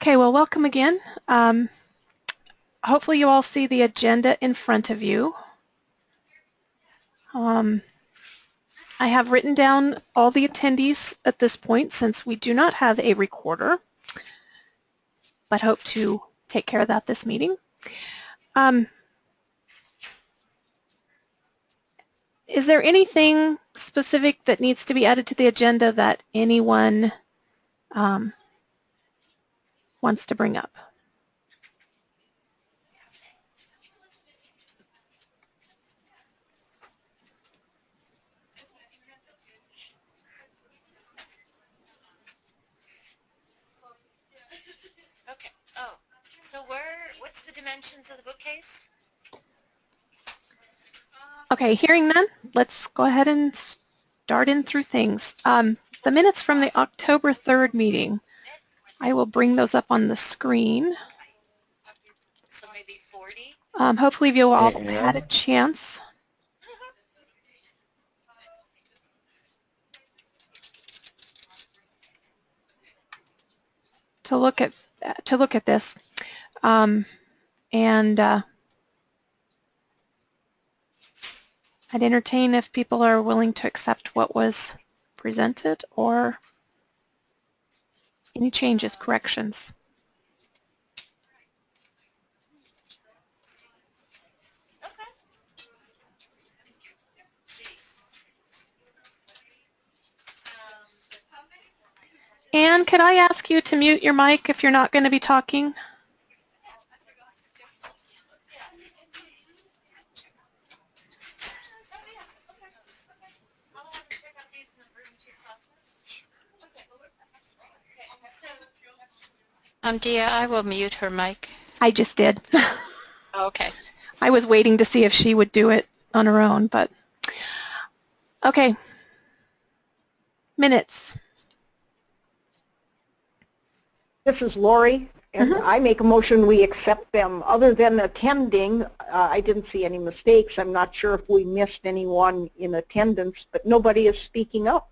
Okay, well, welcome again. Hopefully you all see the agenda in front of you. I have written down all the attendees at this point since we do not have a recorder, but hope to take care of that this meeting. Is there anything specific that needs to be added to the agenda that anyone wants to bring up? Okay. Oh, so what's the dimensions of the bookcase? Okay, hearing none, let's go ahead and start in through things. The minutes from the October 3rd meeting, I will bring those up on the screen. So maybe 40? Hopefully you all had a chance to look at this, and I'd entertain if people are willing to accept what was presented or any changes, corrections. Anne, could I ask you to mute your mic if you're not going to be talking? Dia, I will mute her mic. I just did. Okay. I was waiting to see if she would do it on her own, but okay. Minutes. This is Lori, and I make a motion we accept them. Other than attending, I didn't see any mistakes. I'm not sure if we missed anyone in attendance, but nobody is speaking up.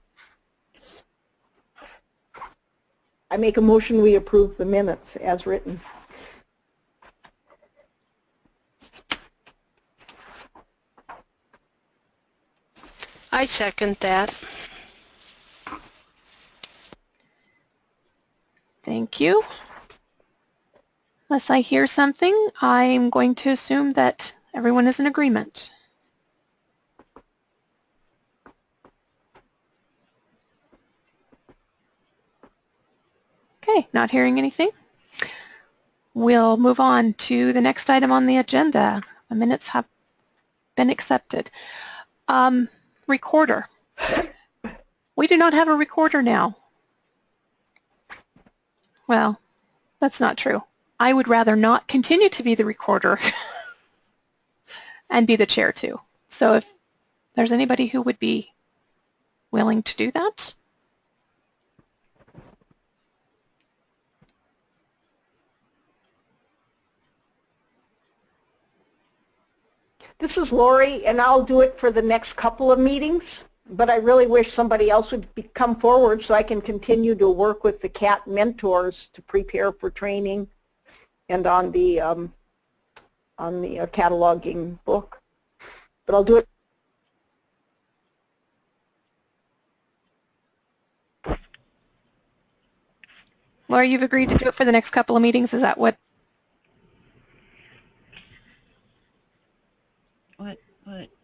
I make a motion we approve the minutes as written. I second that. Thank you. Unless I hear something, I'm going to assume that everyone is in agreement. Okay, not hearing anything. We'll move on to the next item on the agenda. The minutes have been accepted. Recorder. We do not have a recorder now. Well, that's not true. I would rather not continue to be the recorder and be the chair too. So if there's anybody who would be willing to do that. This is Lori, and I'll do it for the next couple of meetings, but I really wish somebody else would come forward so I can continue to work with the CAT mentors to prepare for training and on the cataloging book. But I'll do it. Laura, you've agreed to do it for the next couple of meetings. Is that what?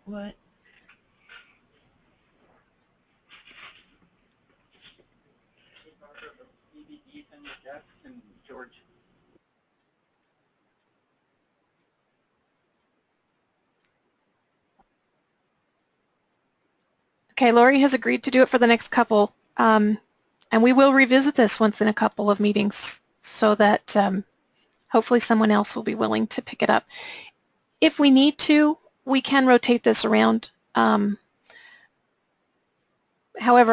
What? Okay, Lori has agreed to do it for the next couple, and we will revisit this once in a couple of meetings so that hopefully someone else will be willing to pick it up. If we need to, we can rotate this around. However,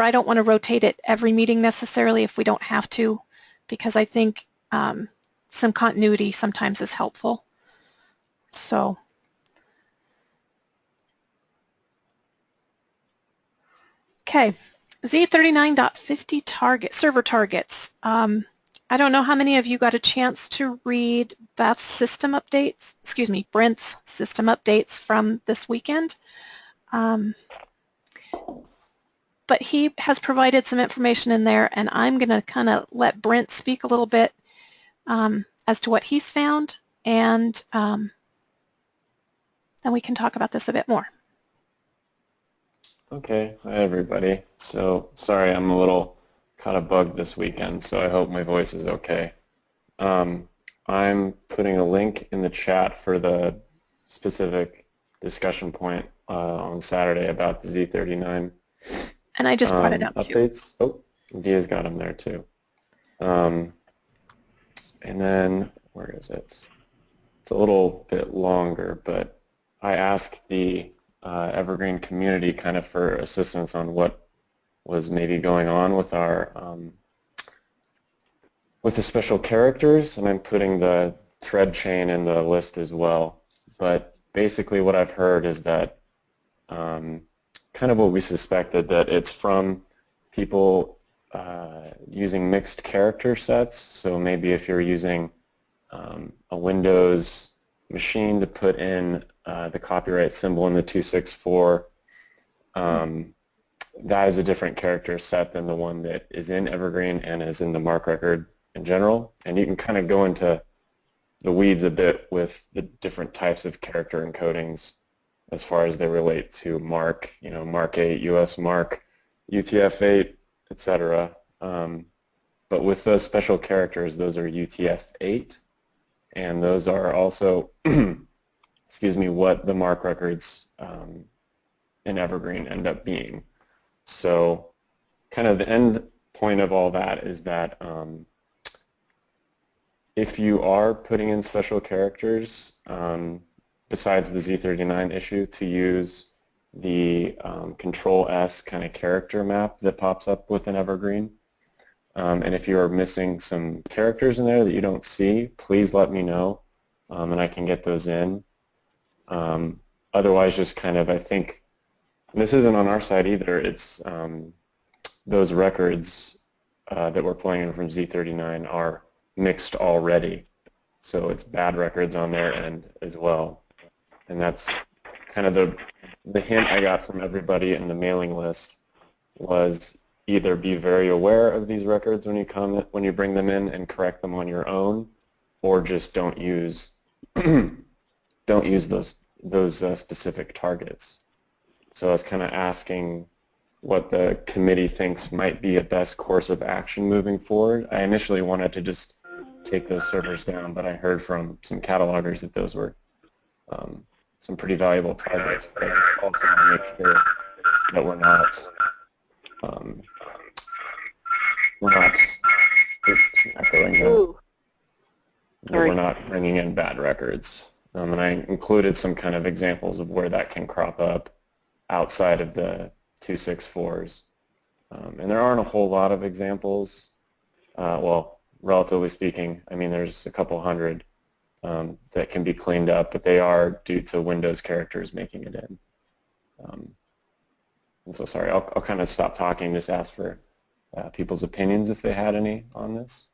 I don't want to rotate it every meeting necessarily if we don't have to, because I think some continuity sometimes is helpful. So, okay, Z39.50 server targets. I don't know how many of you got a chance to read Brent's system updates from this weekend. But he has provided some information in there, and I'm going to kind of let Brent speak a little bit as to what he's found, and then we can talk about this a bit more. Okay, hi everybody. So sorry, I'm a little kind of bugged this weekend, so I hope my voice is okay. I'm putting a link in the chat for the specific discussion point on Saturday about the Z39. And I just brought it up updates. too. Oh, Dia's got them there too. And then, where is it? It's a little bit longer, but I asked the Evergreen community kind of for assistance on what was maybe going on with our with the special characters, and I'm putting the thread chain in the list as well. But basically what I've heard is that kind of what we suspected, that it's from people using mixed character sets. So maybe if you're using a Windows machine to put in the copyright symbol in the 264, that is a different character set than the one that is in Evergreen and is in the MARC record in general. And you can kind of go into the weeds a bit with the different types of character encodings as far as they relate to MARC, you know, MARC 8, US MARC, UTF-8, etc. But with those special characters, those are UTF-8, and those are also, excuse me, what the MARC records in Evergreen end up being. So kind of the end point of all that is that if you are putting in special characters, besides the Z39 issue, to use the Control-S kind of character map that pops up within Evergreen. And if you are missing some characters in there that you don't see, please let me know, and I can get those in. Otherwise, just kind of, I think, and this isn't on our side either, it's those records that we're pulling in from Z39 are mixed already. So it's bad records on their end as well. And that's kind of the hint I got from everybody in the mailing list was either be very aware of these records when you bring them in and correct them on your own, or just don't use those specific targets. So I was kind of asking what the committee thinks might be a best course of action moving forward. I initially wanted to just take those servers down, but I heard from some catalogers that those were some pretty valuable targets. But I also want to make sure that we're not we're not bringing in bad records. And I included some kind of examples of where that can crop up outside of the 264s. And there aren't a whole lot of examples. Well, relatively speaking, I mean, there's a couple hundred that can be cleaned up, but they are due to Windows characters making it in. And so sorry, I'll kind of stop talking, just ask for people's opinions if they had any on this.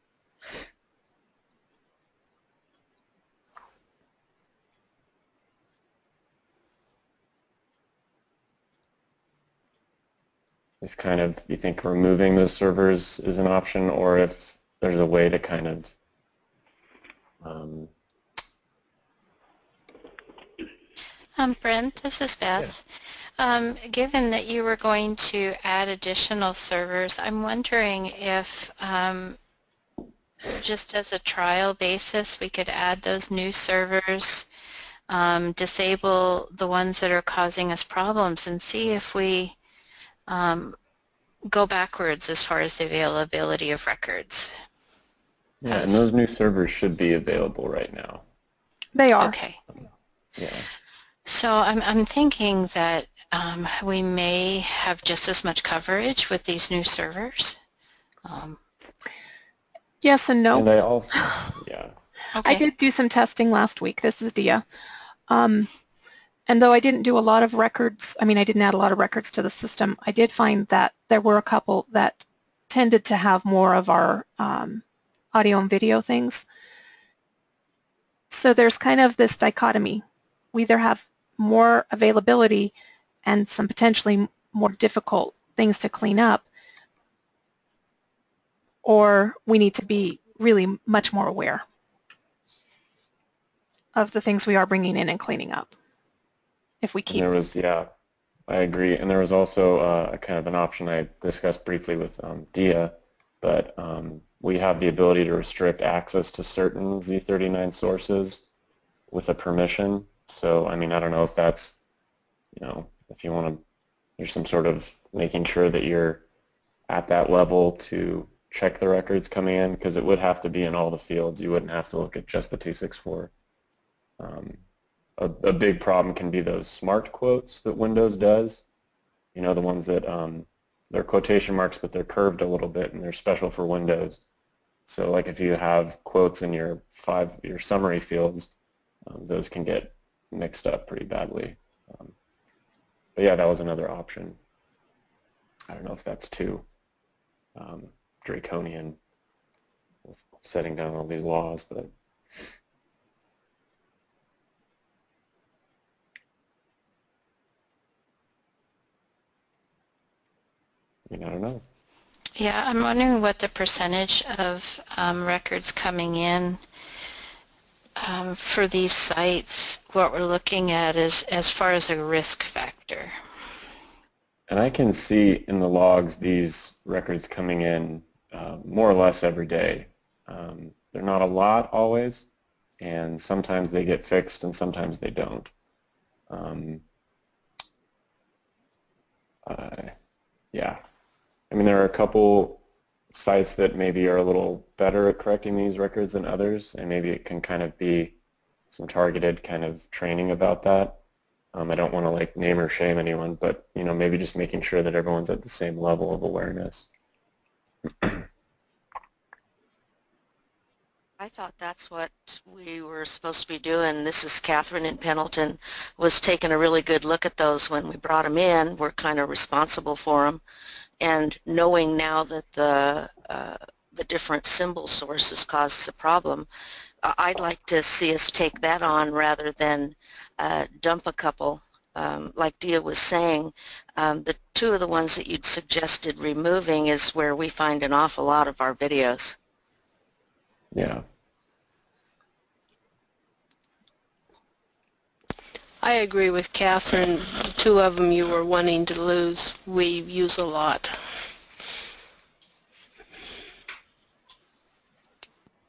If kind of you think removing those servers is an option, or if there's a way to kind of Brent, this is Beth. Yeah. Given that you were going to add additional servers, I'm wondering if just as a trial basis we could add those new servers, disable the ones that are causing us problems, and see if we go backwards as far as the availability of records. Yeah, and those new servers should be available right now. They are. Okay. Yeah. So I'm thinking that we may have just as much coverage with these new servers. Yes and no. And I also, yeah. Okay. I did do some testing last week. This is Dia. And though I didn't do a lot of records, I mean, I didn't add a lot of records to the system, I did find that there were a couple that tended to have more of our audio and video things. So there's kind of this dichotomy. We either have more availability and some potentially more difficult things to clean up, or we need to be really much more aware of the things we are bringing in and cleaning up if we And keep. there was, yeah, I agree. And there was also kind of an option I discussed briefly with DIA, but we have the ability to restrict access to certain Z39 sources with a permission. So, I mean, I don't know if that's, you know, if you want to, there's some sort of making sure that you're at that level to check the records coming in, because it would have to be in all the fields. You wouldn't have to look at just the 264. A big problem can be those smart quotes that Windows does. You know, the ones that they're quotation marks, but they're curved a little bit, and they're special for Windows. So, like if you have quotes in your summary fields, those can get mixed up pretty badly. But yeah, that was another option. I don't know if that's too draconian with setting down all these laws, but I mean, I don't know. Yeah, I'm wondering what the percentage of records coming in for these sites, what we're looking at is as far as a risk factor. And I can see in the logs these records coming in more or less every day. They're not a lot always, and sometimes they get fixed and sometimes they don't. Yeah. I mean, there are a couple sites that maybe are a little better at correcting these records than others, and maybe it can kind of be some targeted kind of training about that. I don't want to like name or shame anyone, but you know, maybe just making sure that everyone's at the same level of awareness. I thought that's what we were supposed to be doing. This is Catherine in Pendleton, was taking a really good look at those when we brought them in. We're kind of responsible for them. And knowing now that the different symbol sources causes a problem, I'd like to see us take that on rather than dump a couple. Like Dia was saying, the two of the ones that you'd suggested removing is where we find an awful lot of our videos. Yeah. I agree with Catherine. The two of them you were wanting to lose, we use a lot.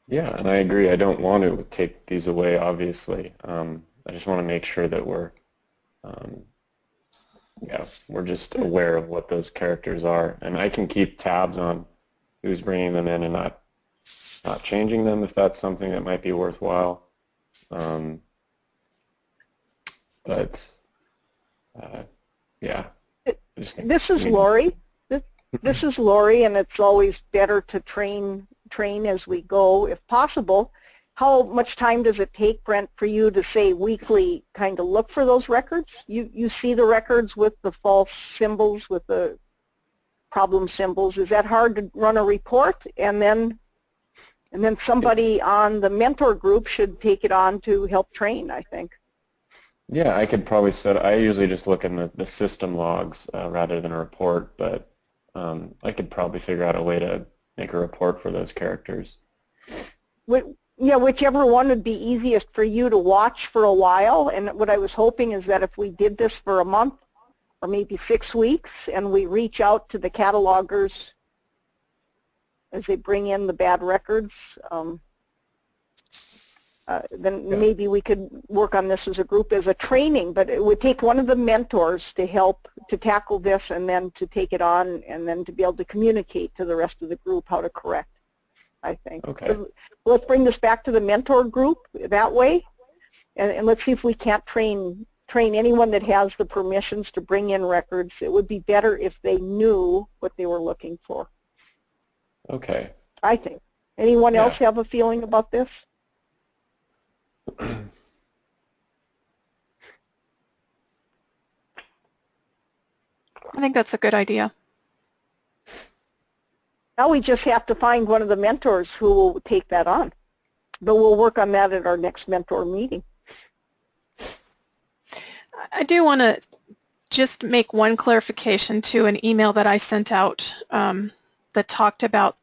Yeah, and I agree. I don't want to take these away, obviously. I just want to make sure that we're just aware of what those characters are. And I can keep tabs on who's bringing them in and not changing them if that's something that might be worthwhile. Yeah. This is Lori. This is Lori, and it's always better to train as we go if possible. How much time does it take, Brent, for you to say weekly kind of look for those records? You see the records with the false symbols, with the problem symbols. Is that hard to run a report? And then somebody on the mentor group should take it on to help train, I think. Yeah, I could probably I usually just look in the system logs rather than a report, but I could probably figure out a way to make a report for those characters. Yeah, whichever one would be easiest for you to watch for a while. And what I was hoping is that if we did this for a month or maybe 6 weeks and we reach out to the catalogers as they bring in the bad records, then maybe we could work on this as a group, as a training. But it would take one of the mentors to help to tackle this and then to take it on and then to be able to communicate to the rest of the group how to correct, I think. Okay. So let's bring this back to the mentor group that way, and let's see if we can't train anyone that has the permissions to bring in records. It would be better if they knew what they were looking for. Okay. I think. Anyone else have a feeling about this? I think that's a good idea. Now we just have to find one of the mentors who will take that on. But we'll work on that at our next mentor meeting. I do want to just make one clarification to an email that I sent out that talked about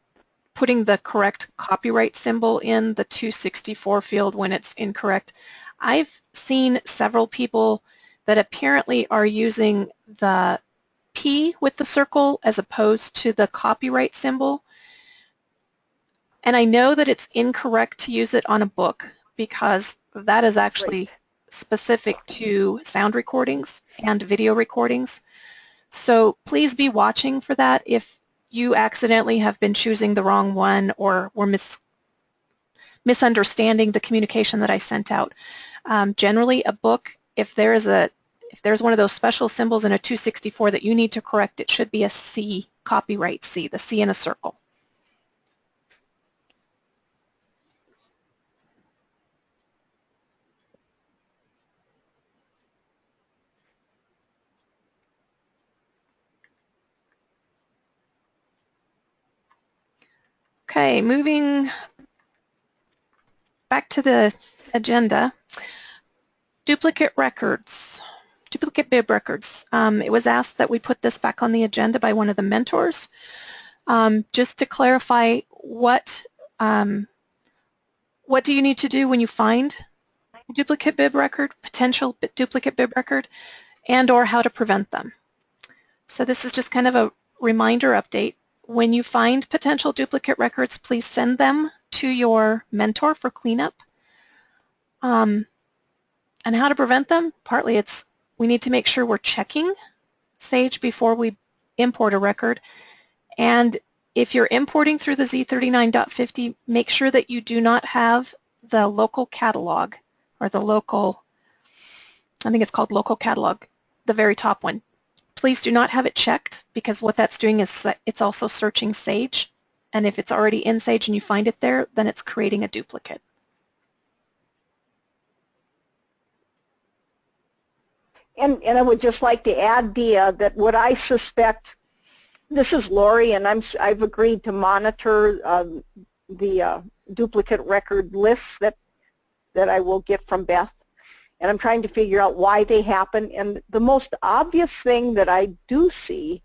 putting the correct copyright symbol in the 264 field when it's incorrect. I've seen several people that apparently are using the P with the circle as opposed to the copyright symbol. And I know that it's incorrect to use it on a book because that is actually specific to sound recordings and video recordings. So please be watching for that if you accidentally have been choosing the wrong one or were misunderstanding the communication that I sent out. Generally, a book, if there's one of those special symbols in a 264 that you need to correct, it should be a C, copyright C, the C in a circle. Okay, moving back to the agenda. Duplicate records, duplicate bib records. It was asked that we put this back on the agenda by one of the mentors. Just to clarify, what do you need to do when you find a duplicate bib record, potential duplicate bib record, and or how to prevent them? So this is just kind of a reminder update. When you find potential duplicate records, please send them to your mentor for cleanup. And how to prevent them? Partly it's we need to make sure we're checking Sage before we import a record. And if you're importing through the Z39.50, make sure that you do not have the local catalog or the local, I think it's called local catalog, the very top one. Please do not have it checked because what that's doing is it's also searching Sage. And if it's already in Sage and you find it there, then it's creating a duplicate. And I would just like to add, Dia, that what I suspect, this is Lori, and I've agreed to monitor the duplicate record lists that I will get from Beth. And I'm trying to figure out why they happen. And the most obvious thing that I do see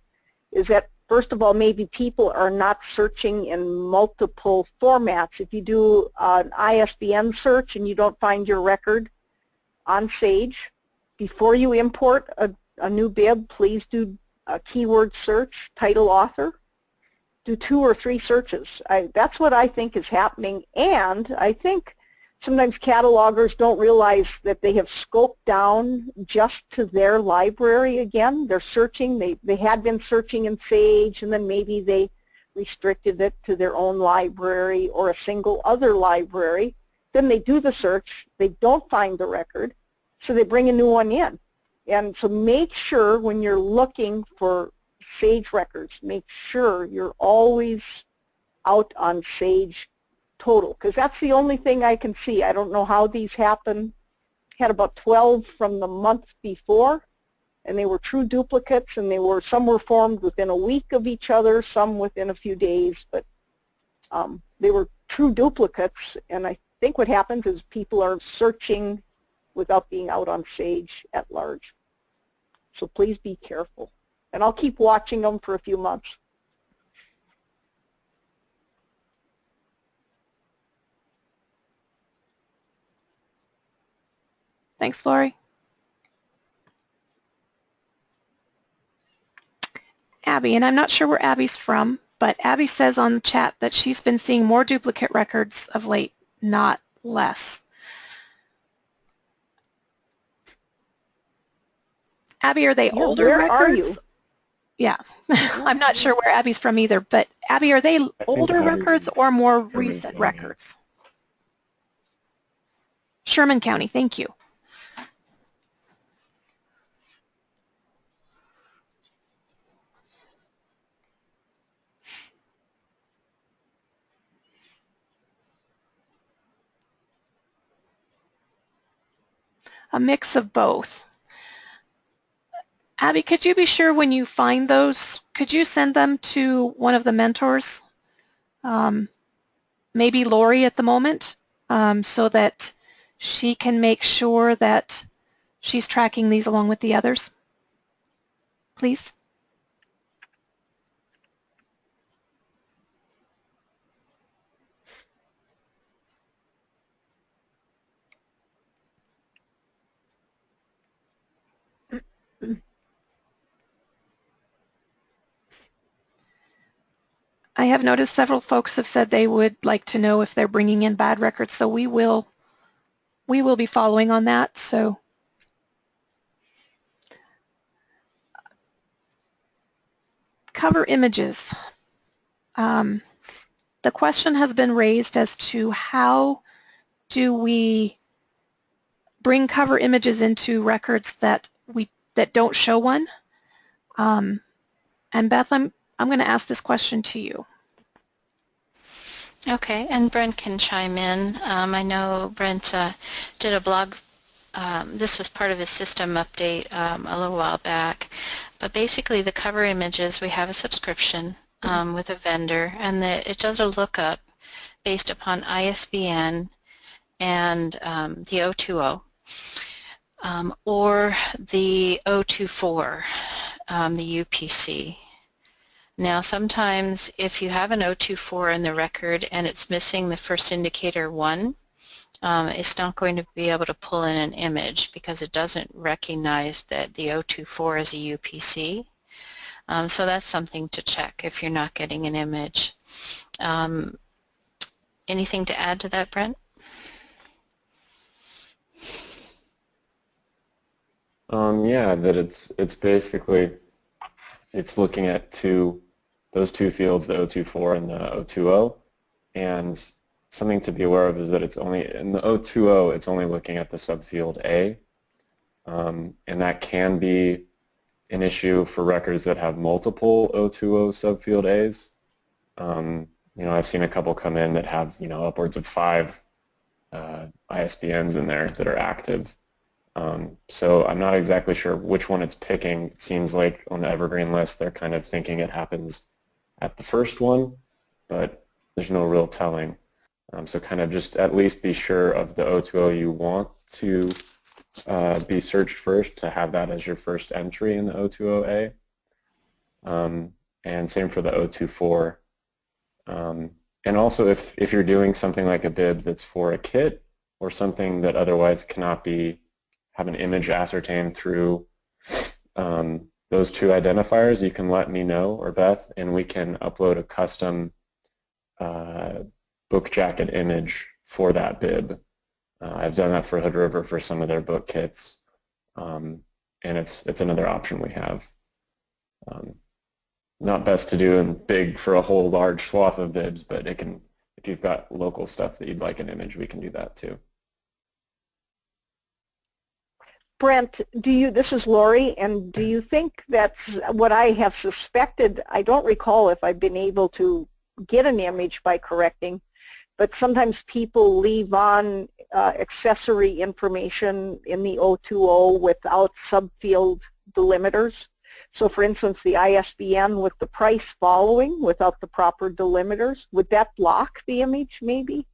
is that, first of all, maybe people are not searching in multiple formats. If you do an ISBN search and you don't find your record on Sage, before you import a new bib, please do a keyword search, title, author. Do 2 or 3 searches. That's what I think is happening. And I think sometimes catalogers don't realize that they have scoped down just to their library again. They're searching. They had been searching in Sage, and then maybe they restricted it to their own library or a single other library. Then they do the search. They don't find the record, so they bring a new one in. And so make sure when you're looking for Sage records, make sure you're always out on Sage total, because that's the only thing I can see. I don't know how these happen. Had about 12 from the month before, and they were true duplicates, and some were formed within a week of each other, some within a few days, but they were true duplicates. And I think what happens is people are searching without being out on Sage at large. So please be careful. And I'll keep watching them for a few months. Thanks, Lori. Abby, and I'm not sure where Abby's from, but Abby says on the chat that she's been seeing more duplicate records of late, not less. Abby, are they older records? Where are you? Yeah, I'm not sure where Abby's from either, but Abby, are they older records or more recent records? Sherman County, thank you. A mix of both. Abby, could you be sure when you find those, could you send them to one of the mentors maybe Lori at the moment, so that she can make sure that she's tracking these along with the others, please. I have noticed several folks have said they would like to know if they're bringing in bad records, so we will be following on that. So cover images. The question has been raised as to how do we bring cover images into records that don't show one. And Beth, I'm going to ask this question to you. Okay, and Brent can chime in. I know Brent did a blog. This was part of his system update a little while back. But basically, the cover images, we have a subscription with a vendor, and it does a lookup based upon ISBN and the 020 or the 024, the UPC. Now sometimes if you have an 024 in the record and it's missing the first indicator 1, it's not going to be able to pull in an image because it doesn't recognize that the 024 is a UPC. So that's something to check if you're not getting an image. Anything to add to that, Brent? Yeah, that it's basically looking at those two fields, the 024 and the 020, and something to be aware of is that it's only in the 020 it's only looking at the subfield A, and that can be an issue for records that have multiple 020 subfield A's. You know, I've seen a couple come in that have, you know, upwards of 5 ISBNs in there that are active. So I'm not exactly sure which one it's picking. It seems like on the Evergreen list they're kind of thinking it happens at the first one, but there's no real telling. So kind of just at least be sure of the 020 you want to be searched first, to have that as your first entry in the 020A. And same for the 024. And also if you're doing something like a bib that's for a kit or something that otherwise cannot have an image ascertained through those two identifiers, you can let me know, or Beth, and we can upload a custom book jacket image for that bib. I've done that for Hood River for some of their book kits, and it's another option we have. Not best to do in big for a whole large swath of bibs, but it can, if you've got local stuff that you'd like an image, we can do that too. Brent, this is Lori, and do you think that's what I have suspected? I don't recall if I've been able to get an image by correcting, but sometimes people leave on accessory information in the 020 without subfield delimiters. So for instance, the ISBN with the price following without the proper delimiters, would that block the image maybe?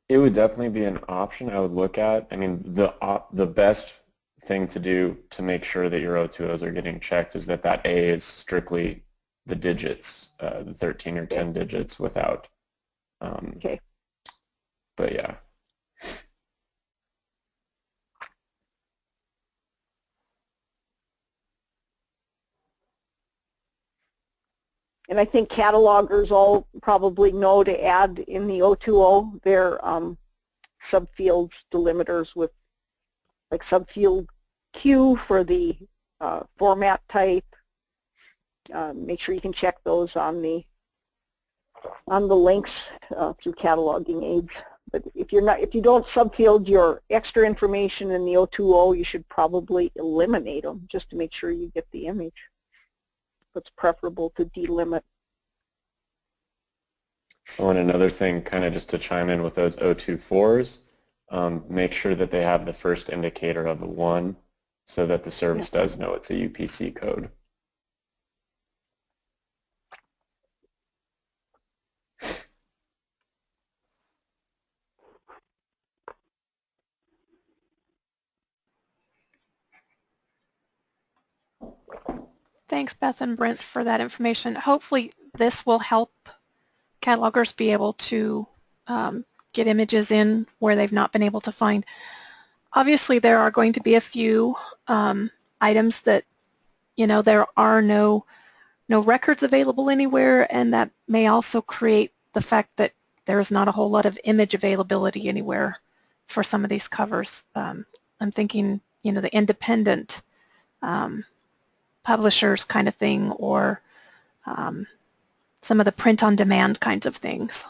It would definitely be an option I would look at. I mean, the best thing to do to make sure that your 020s are getting checked is that A is strictly the digits, the 13 or 10 digits without. Okay. But yeah. And I think catalogers all probably know to add in the 020 their subfields delimiters with like subfield Q for the format type. Make sure you can check those on the links through cataloging aids. But if you don't subfield your extra information in the 020, you should probably eliminate them just to make sure you get the image. It's preferable to delimit. Oh, and another thing, kind of just to chime in with those 024s, make sure that they have the first indicator of a 1 so that the service does know it's a UPC code. Thanks, Beth and Brent, for that information. Hopefully this will help catalogers be able to get images in where they've not been able to find. Obviously, there are going to be a few items that, there are no records available anywhere, and that may also create the fact that there's not a whole lot of image availability anywhere for some of these covers. I'm thinking, the independent publishers kind of thing, or some of the print-on-demand kinds of things.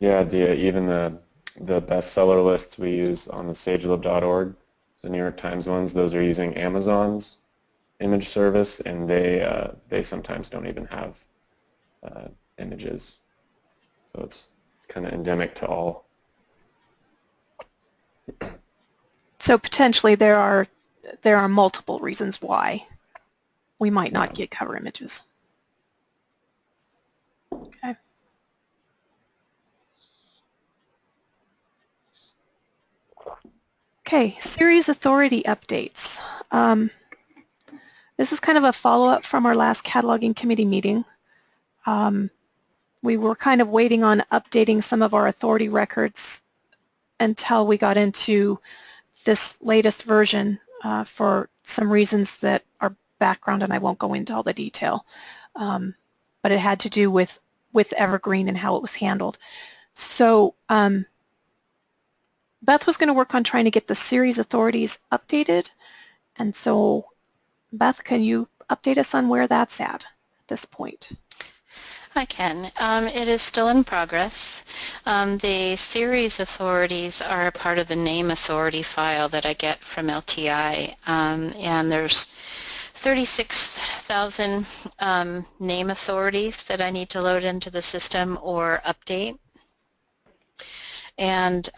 Yeah, even the bestseller lists we use on the sagelib.org, the New York Times ones, those are using Amazon's image service, and they sometimes don't even have images. So it's kind of endemic to all. So potentially there are multiple reasons why we might not get cover images. Okay. Okay, series authority updates. This is kind of a follow-up from our last cataloging committee meeting. We were kind of waiting on updating some of our authority records until we got into this latest version for some reasons that are background, and I won't go into all the detail. But it had to do with Evergreen and how it was handled. So Beth was going to work on trying to get the series authorities updated, and so Beth, can you update us on where that's at this point? I can. It is still in progress. The series authorities are a part of the name authority file that I get from LTI, and there's 36,000 name authorities that I need to load into the system or update. And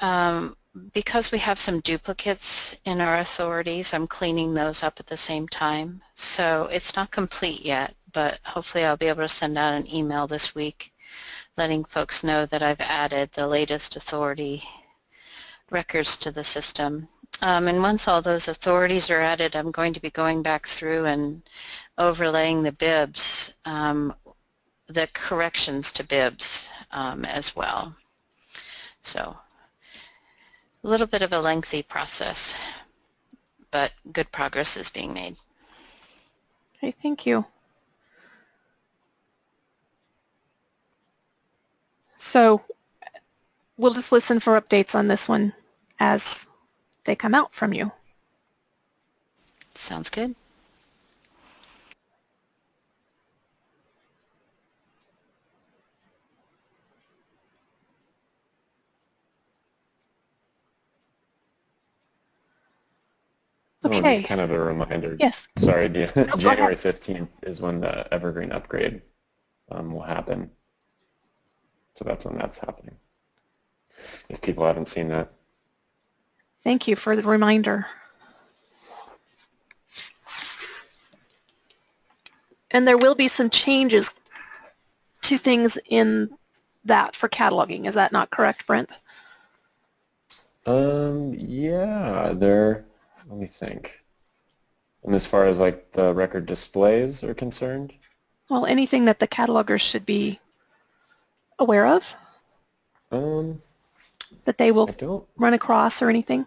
because we have some duplicates in our authorities, I'm cleaning those up at the same time. So it's not complete yet, but hopefully I'll be able to send out an email this week letting folks know that I've added the latest authority records to the system. And once all those authorities are added, I'm going to be going back through and overlaying the bibs, the corrections to bibs as well. So a little bit of a lengthy process, but good progress is being made. Okay, thank you. So we'll just listen for updates on this one as they come out from you. Sounds good. Okay. Oh, just kind of a reminder. Yes. Sorry, January 15th is when the Evergreen upgrade will happen. So that's when that's happening, if people haven't seen that. Thank you for the reminder. And there will be some changes to things in that for cataloging. Is that not correct, Brent? Yeah, let me think. And as far as like the record displays are concerned? Well, anything that the catalogers should be aware of? That they will run across or anything?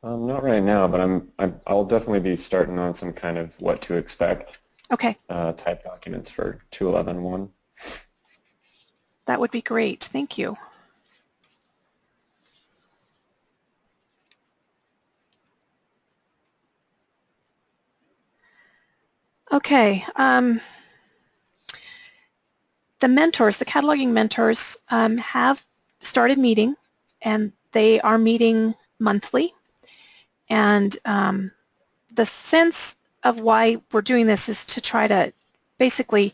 Not right now, but I'll definitely be starting on some kind of what to expect. Okay. Type documents for 211.1. That would be great. Thank you. Okay. The mentors, the cataloging mentors, have started meeting, and they are meeting monthly. And the sense of why we're doing this is to try to basically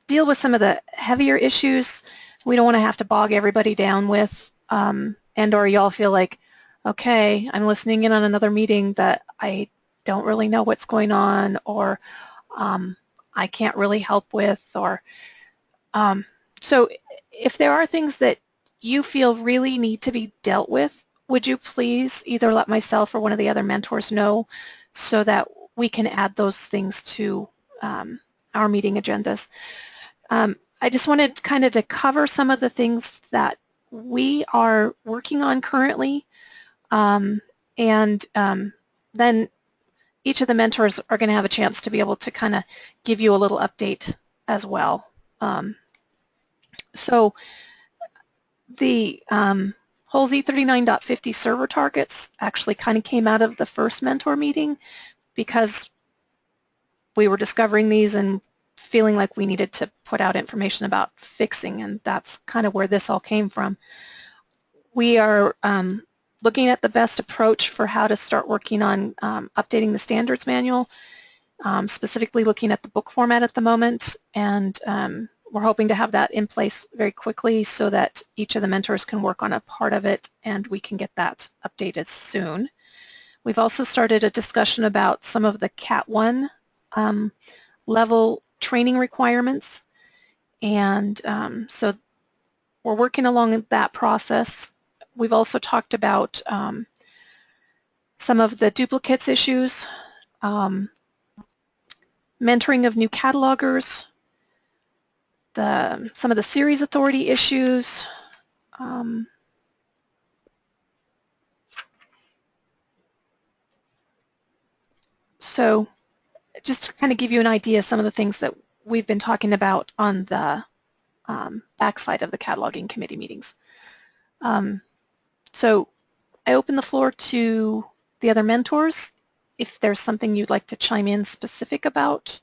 deal with some of the heavier issues we don't want to have to bog everybody down with, and or y'all feel like, okay, I'm listening in on another meeting that I don't really know what's going on, or I can't really help with, or so if there are things that you feel really need to be dealt with, would you please either let myself or one of the other mentors know so that we can add those things to our meeting agendas. I just wanted kind of to cover some of the things that we are working on currently, and then each of the mentors are going to have a chance to be able to kind of give you a little update as well. So the whole Z39.50 server targets actually kind of came out of the first mentor meeting because we were discovering these and feeling like we needed to put out information about fixing, and that's kind of where this all came from. We are looking at the best approach for how to start working on updating the standards manual, specifically looking at the book format at the moment, and we're hoping to have that in place very quickly so that each of the mentors can work on a part of it and we can get that updated soon. We've also started a discussion about some of the Cat 1 level training requirements, and so we're working along that process. We've also talked about some of the duplicates issues, mentoring of new catalogers, some of the series authority issues, so just to kind of give you an idea of some of the things that we've been talking about on the backside of the cataloging committee meetings. So I open the floor to the other mentors if there's something you'd like to chime in specific about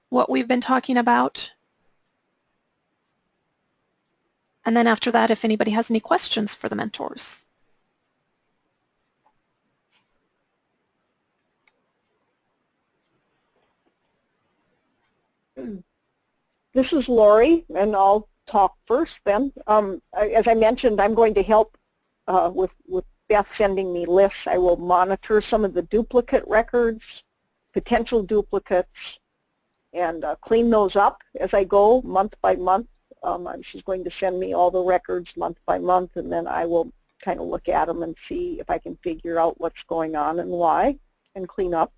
what we've been talking about. And then after that, if anybody has any questions for the mentors. This is Lori, and I'll talk first then. As I mentioned, I'm going to help with Beth sending me lists. I will monitor some of the duplicate records, potential duplicates, and clean those up as I go month by month. She's going to send me all the records month by month, and then I will kind of look at them and see if I can figure out what's going on and why, and clean up.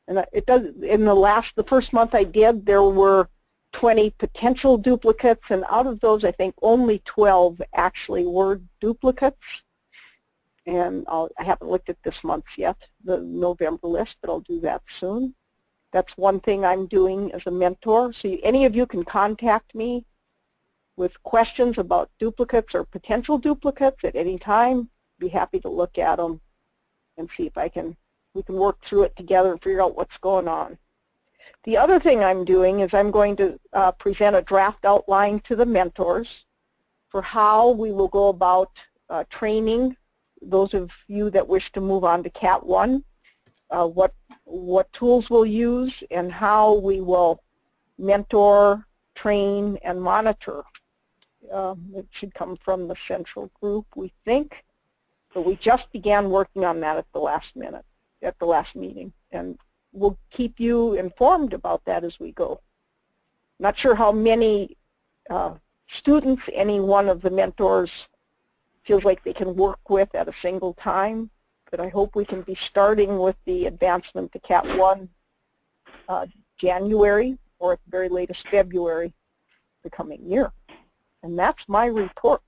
And it does. In the first month I did, there were 20 potential duplicates, and out of those, I think only 12 actually were duplicates. And I haven't looked at this month's yet, the November list, but I'll do that soon. That's one thing I'm doing as a mentor. So any of you can contact me with questions about duplicates or potential duplicates at any time. Be happy to look at them and see if we can work through it together and figure out what's going on. The other thing I'm doing is I'm going to present a draft outline to the mentors for how we will go about training those of you that wish to move on to Cat 1, what tools we'll use, and how we will mentor, train, and monitor. It should come from the central group, we think, but we just began working on that at the last meeting, and we'll keep you informed about that as we go. Not sure how many students any one of the mentors feels like they can work with at a single time, but I hope we can be starting with the advancement to Cat 1 January, or at the very latest February the coming year. And that's my report.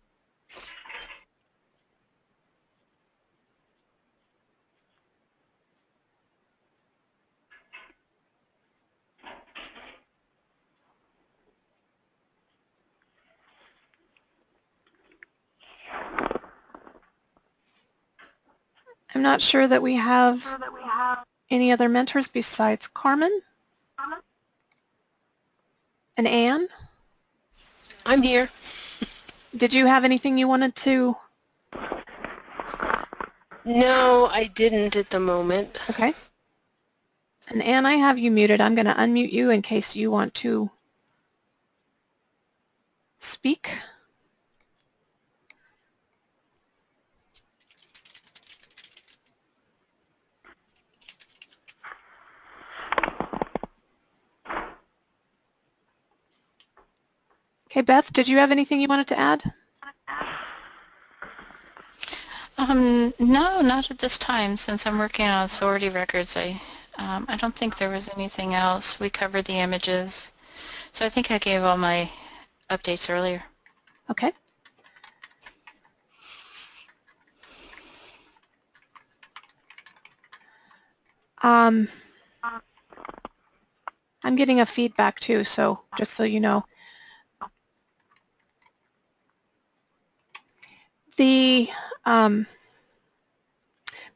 I'm not sure that we have any other mentors besides Carmen and Anne. I'm here. Did you have anything you wanted to? No, I didn't at the moment. Okay. And Anne, I have you muted. I'm going to unmute you in case you want to speak. Okay, Beth, did you have anything you wanted to add? No, not at this time. Since I'm working on authority records, I don't think there was anything else. We covered the images. So I think I gave all my updates earlier. Okay. I'm getting a feedback too, so just so you know. The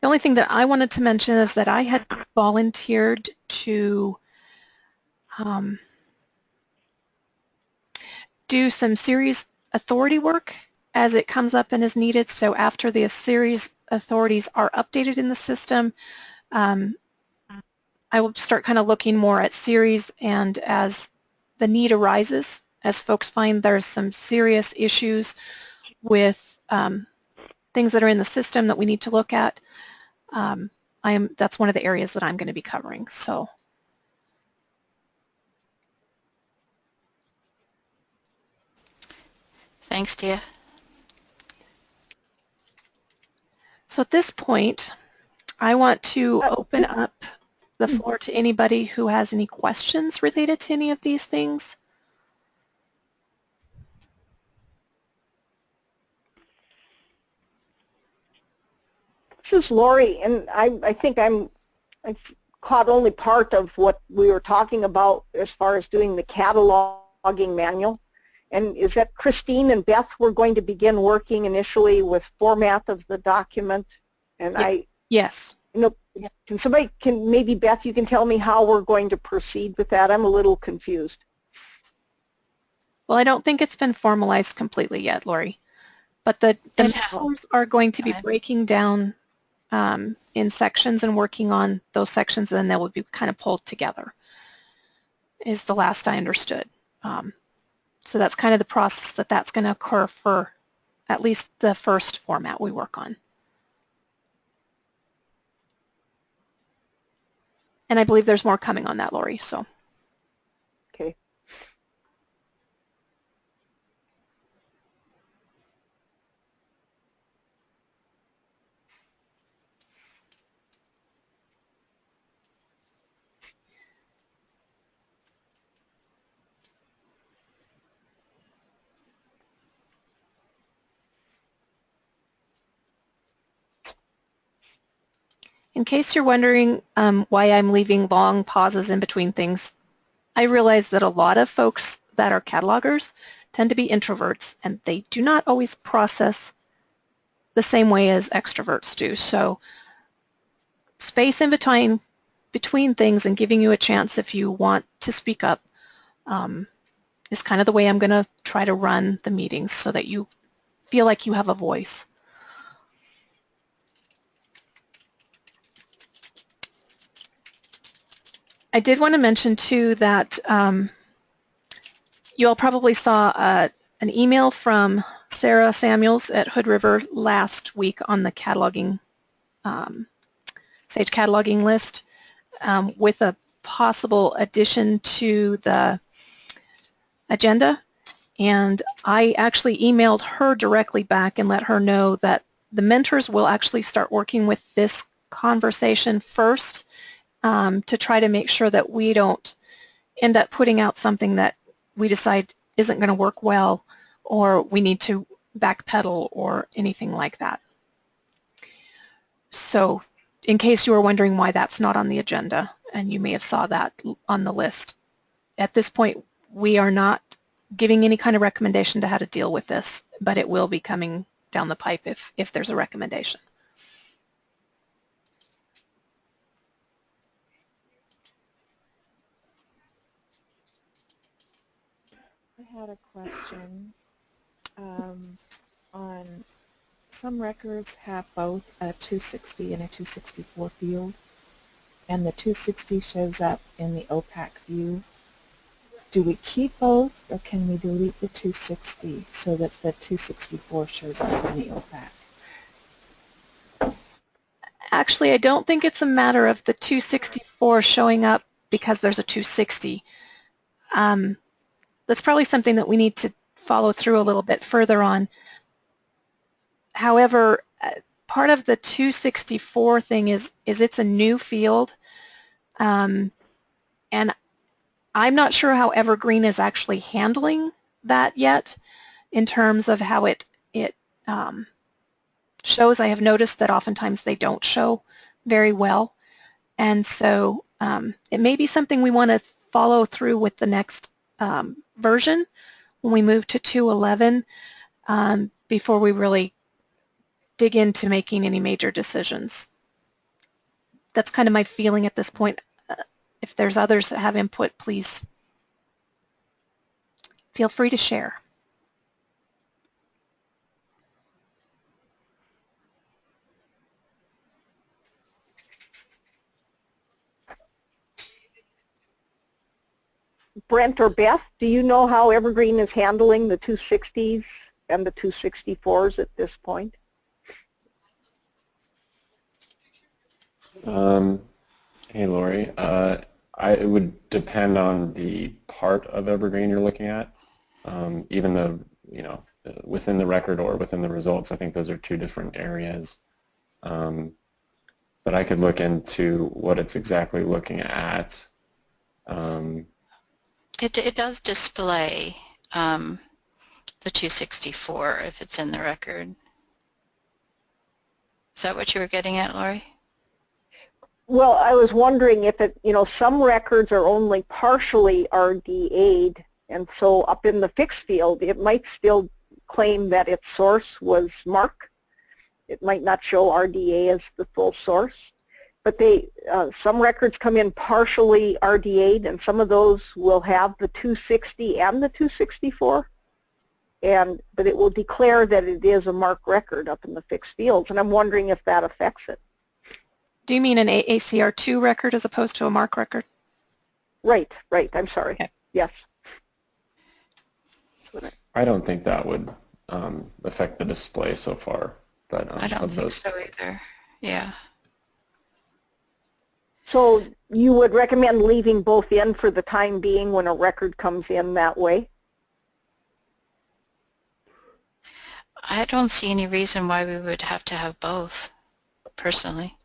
only thing that I wanted to mention is that I had volunteered to do some series authority work as it comes up and is needed. So after the series authorities are updated in the system, I will start kind of looking more at series, and as the need arises, as folks find there's some serious issues with things that are in the system that we need to look at, that's one of the areas that I'm going to be covering. So thanks, Tia. So at this point, I want to open up the floor to anybody who has any questions related to any of these things. This is Lori, and I think I've caught only part of what we were talking about as far as doing the cataloging manual. And is that Christine and Beth were going to begin working initially with format of the document? And yeah. Yes. Maybe Beth, you can tell me how we're going to proceed with that? I'm a little confused. Well, I don't think it's been formalized completely yet, Lori. But the mentors are going to be breaking down in sections and working on those sections, and then they will be kind of pulled together, is the last I understood. So that's kind of the process that's going to occur for at least the first format we work on. And I believe there's more coming on that, Lori. So. Okay. In case you're wondering why I'm leaving long pauses in between things, I realize that a lot of folks that are catalogers tend to be introverts, and they do not always process the same way as extroverts do. So space in between things and giving you a chance if you want to speak up is kind of the way I'm going to try to run the meetings so that you feel like you have a voice. I did want to mention too that you all probably saw an email from Sarah Samuels at Hood River last week on the cataloging, SAGE cataloging list with a possible addition to the agenda. And I actually emailed her directly back and let her know that the mentors will actually start working with this conversation first to try to make sure that we don't end up putting out something that we decide isn't going to work well, or we need to backpedal or anything like that. So in case you were wondering why that's not on the agenda, and you may have saw that on the list, at this point we are not giving any kind of recommendation to how to deal with this, but it will be coming down the pipe if there's a recommendation. I had a question on some records have both a 260 and a 264 field, and the 260 shows up in the OPAC view. Do we keep both, or can we delete the 260 so that the 264 shows up in the OPAC? Actually, I don't think it's a matter of the 264 showing up because there's a 260. That's probably something that we need to follow through a little bit further on. However, part of the 264 thing is it's a new field, and I'm not sure how Evergreen is actually handling that yet in terms of how it shows. I have noticed that oftentimes they don't show very well, and so it may be something we want to follow through with the next version when we move to 2.11 before we really dig into making any major decisions. That's kind of my feeling at this point. If there's others that have input, please feel free to share. Brent or Beth, do you know how Evergreen is handling the 260s and the 264s at this point? Hey, Lori. It would depend on the part of Evergreen you're looking at. Even the, within the record or within the results, I think those are two different areas. But I could look into what it's exactly looking at. It does display the 264 if it's in the record. Is that what you were getting at, Lori? Well, I was wondering if it, some records are only partially RDA'd, and so up in the fixed field, it might still claim that its source was MARC. It might not show RDA as the full source. But some records come in partially RDA'd, and some of those will have the 260 and the 264. But it will declare that it is a MARC record up in the fixed fields, and I'm wondering if that affects it. Do you mean an AACR2 record as opposed to a MARC record? Right, I'm sorry. Okay. Yes. I don't think that would affect the display so far. But I don't think so either. Yeah. So you would recommend leaving both in for the time being when a record comes in that way? I don't see any reason why we would have to have both, personally.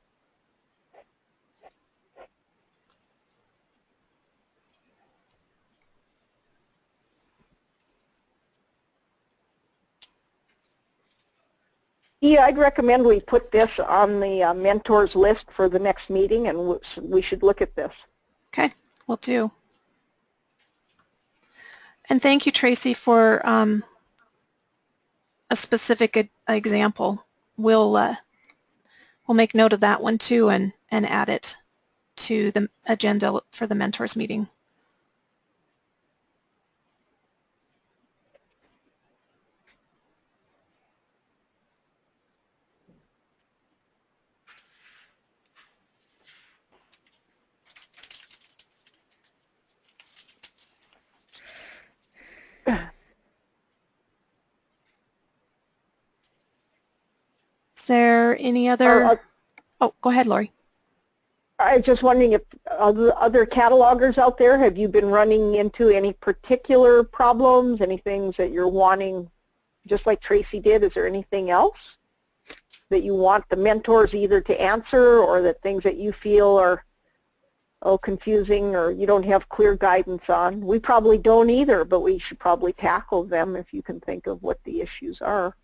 Yeah, I'd recommend we put this on the mentors list for the next meeting, and we should look at this. Okay, will do. And thank you, Tracy, for a specific example. We'll make note of that one too and add it to the agenda for the mentors meeting. Is there any other? Oh, go ahead, Lori. I was just wondering if other catalogers out there, have you been running into any particular problems, any things that you're wanting, just like Tracy did? Is there anything else that you want the mentors either to answer, or that things that you feel are confusing or you don't have clear guidance on? We probably don't either, but we should probably tackle them if you can think of what the issues are.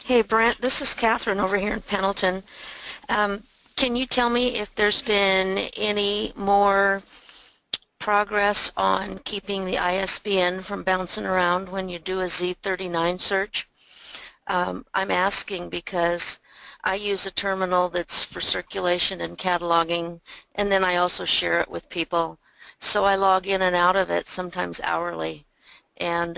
Hey Brent, this is Catherine over here in Pendleton. Can you tell me if there's been any more progress on keeping the ISBN from bouncing around when you do a Z39 search? I'm asking because I use a terminal that's for circulation and cataloging, and then I also share it with people. So I log in and out of it, sometimes hourly, and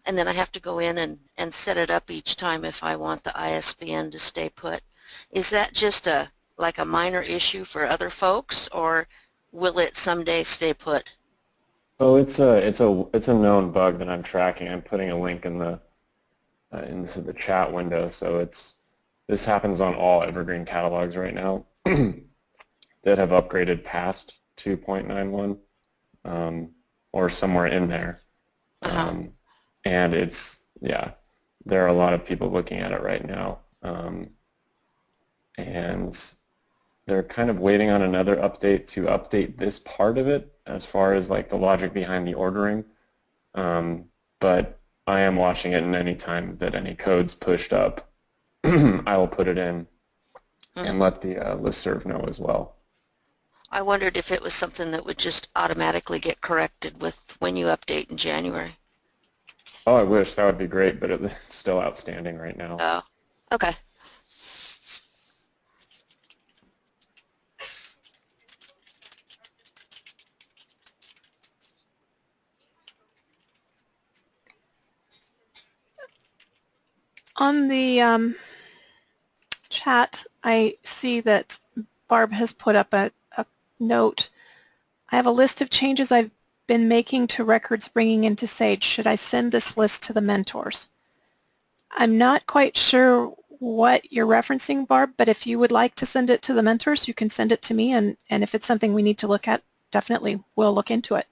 then I have to go in and set it up each time if I want the ISBN to stay put. Is that just like a minor issue for other folks, or will it someday stay put? Oh, it's a known bug that I'm tracking. I'm putting a link in into the chat window, so this happens on all Evergreen catalogs right now that have upgraded past 2.91 or somewhere in there. And there are a lot of people looking at it right now, and they're kind of waiting on another update to update this part of it as far as like the logic behind the ordering, but I am watching it, and any time that any code's pushed up, I will put it in and let the listserv know as well. I wondered if it was something that would just automatically get corrected with when you update in January. Oh, I wish. That would be great, but it's still outstanding right now. Oh, okay. On the chat, I see that Barb has put up a note. I have a list of changes I've been making to records bringing into SAGE. Should I send this list to the mentors? I'm not quite sure what you're referencing, Barb, but if you would like to send it to the mentors, you can send it to me, and if it's something we need to look at, definitely we'll look into it.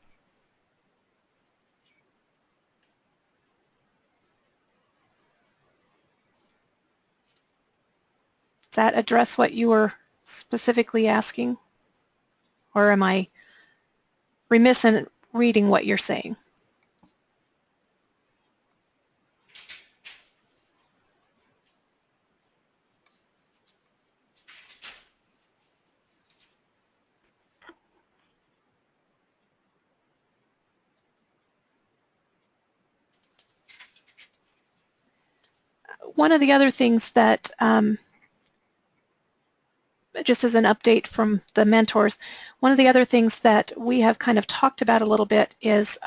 Does that address what you were specifically asking? Or am I remiss in reading what you're saying? One of the other things that just as an update from the mentors, one of the other things that we have kind of talked about a little bit is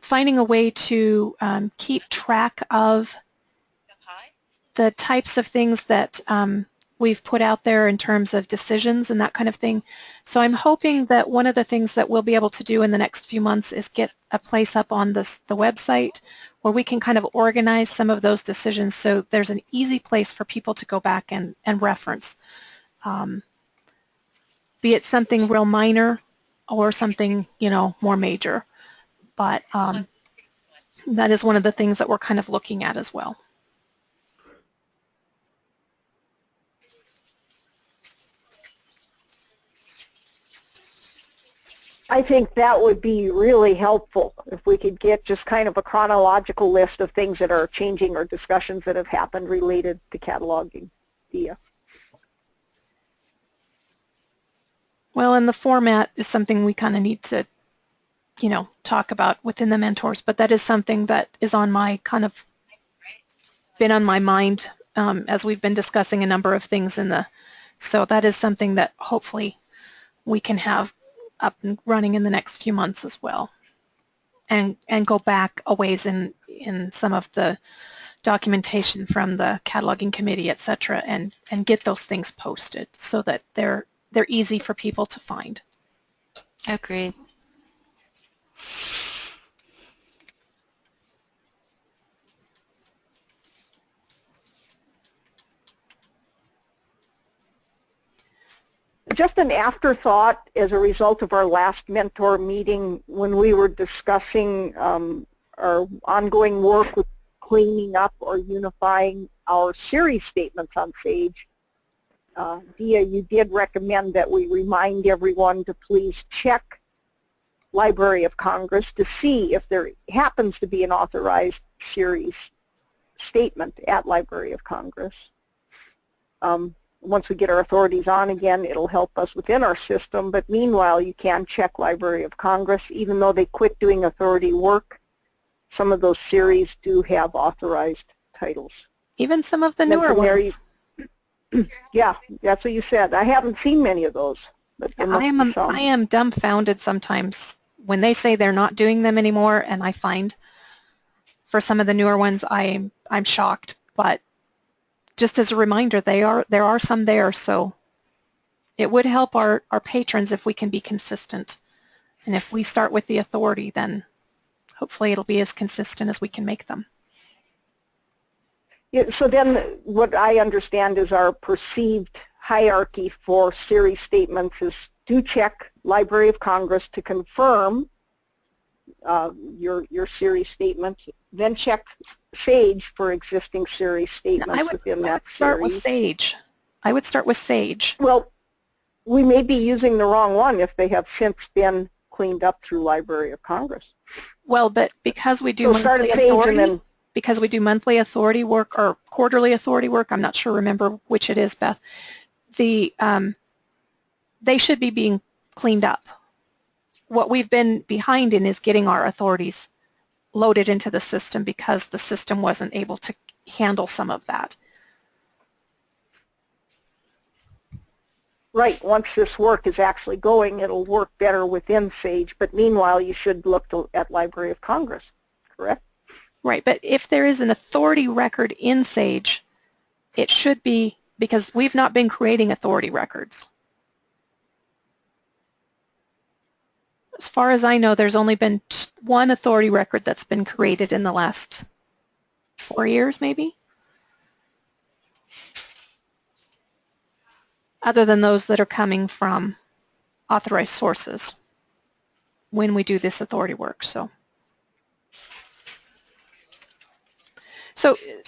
finding a way to keep track of the types of things that we've put out there in terms of decisions and that kind of thing. So I'm hoping that one of the things that we'll be able to do in the next few months is get a place up on the website where we can kind of organize some of those decisions so there's an easy place for people to go back and reference. Be it something real minor or something, you know, more major. But that is one of the things that we're kind of looking at as well. I think that would be really helpful if we could get just kind of a chronological list of things that are changing or discussions that have happened related to cataloging. Well, and the format is something we kind of need to, you know, talk about within the mentors, but that is something that is on my been on my mind as we've been discussing a number of things so that is something that hopefully we can have up and running in the next few months as well, and go back a ways in some of the documentation from the cataloging committee, etc., and get those things posted so that they're easy for people to find. Agreed. Just an afterthought as a result of our last mentor meeting when we were discussing our ongoing work with cleaning up or unifying our series statements on SAGE. Dia, you did recommend that we remind everyone to please check Library of Congress to see if there happens to be an authorized series statement at Library of Congress. Once we get our authorities on again, it'll help us within our system, but meanwhile you can check Library of Congress. Even though they quit doing authority work, some of those series do have authorized titles. Even some of the Then newer from there ones. Yeah, that's what you said. I haven't seen many of those, but there must be some. I am dumbfounded sometimes when they say they're not doing them anymore, and I find for some of the newer ones I'm shocked. But just as a reminder, there are some there, so it would help our patrons if we can be consistent. And if we start with the authority, then hopefully it'll be as consistent as we can make them. Yeah, so then what I understand is our perceived hierarchy for series statements is do check Library of Congress to confirm your series statements, then check SAGE for existing series statements within that series. Start with SAGE. I would start with SAGE. Well, we may be using the wrong one if they have since been cleaned up through Library of Congress. Well, but because we do So start monthly at SAGE authority, and then because we do monthly authority work or quarterly authority work, I'm not sure, remember which it is, Beth, they should be being cleaned up. What we've been behind in is getting our authorities loaded into the system because the system wasn't able to handle some of that. Right, once this work is actually going, it'll work better within SAGE, but meanwhile you should look at Library of Congress, correct? Right, but if there is an authority record in SAGE, it should be, because we've not been creating authority records. As far as I know, there's only been one authority record that's been created in the last 4 years, maybe, other than those that are coming from authorized sources when we do this authority work. So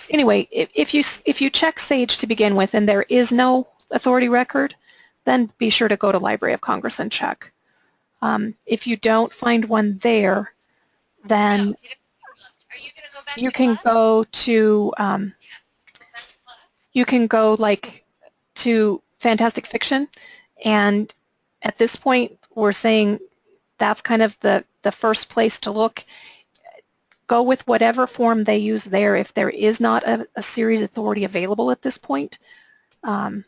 anyway, if you check SAGE to begin with and there is no authority record, then be sure to go to Library of Congress and check. If you don't find one there, then you can go to to Fantastic Fiction, and at this point we're saying that's kind of the first place to look. Go with whatever form they use there if there is not a series authority available at this point. And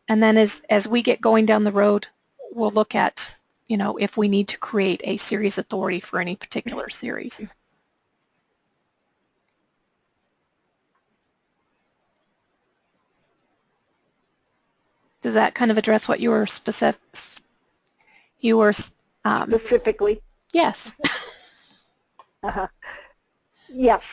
then as we get going down the road, we'll look at, you know, if we need to create a series authority for any particular series. Does that kind of address what you were Specifically? Yes. Yes.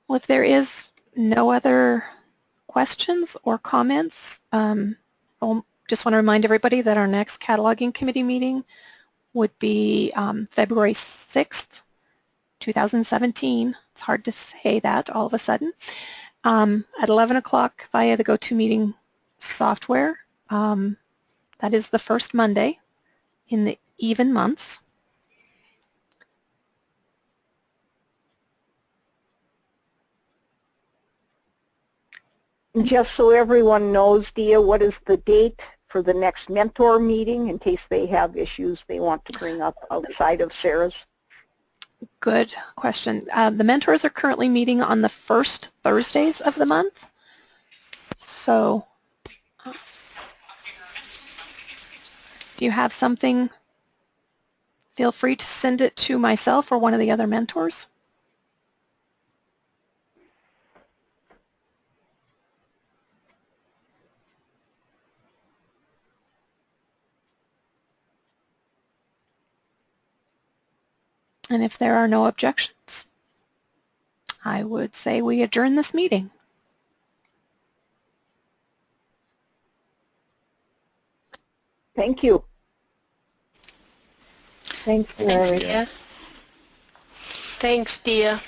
Well, if there is no other questions or comments, I just want to remind everybody that our next cataloging committee meeting would be February 6th, 2017. It's hard to say that all of a sudden. At 11 o'clock via the GoToMeeting software. That is the first Monday in the even months. Just so everyone knows, Dia, what is the date for the next mentor meeting in case they have issues they want to bring up outside of Sarah's? Good question. The mentors are currently meeting on the first Thursdays of the month. So if you have something, feel free to send it to myself or one of the other mentors. And if there are no objections, I would say we adjourn this meeting. Thank you. Thanks, Thanks, Larry. Dia. Thanks, Dia.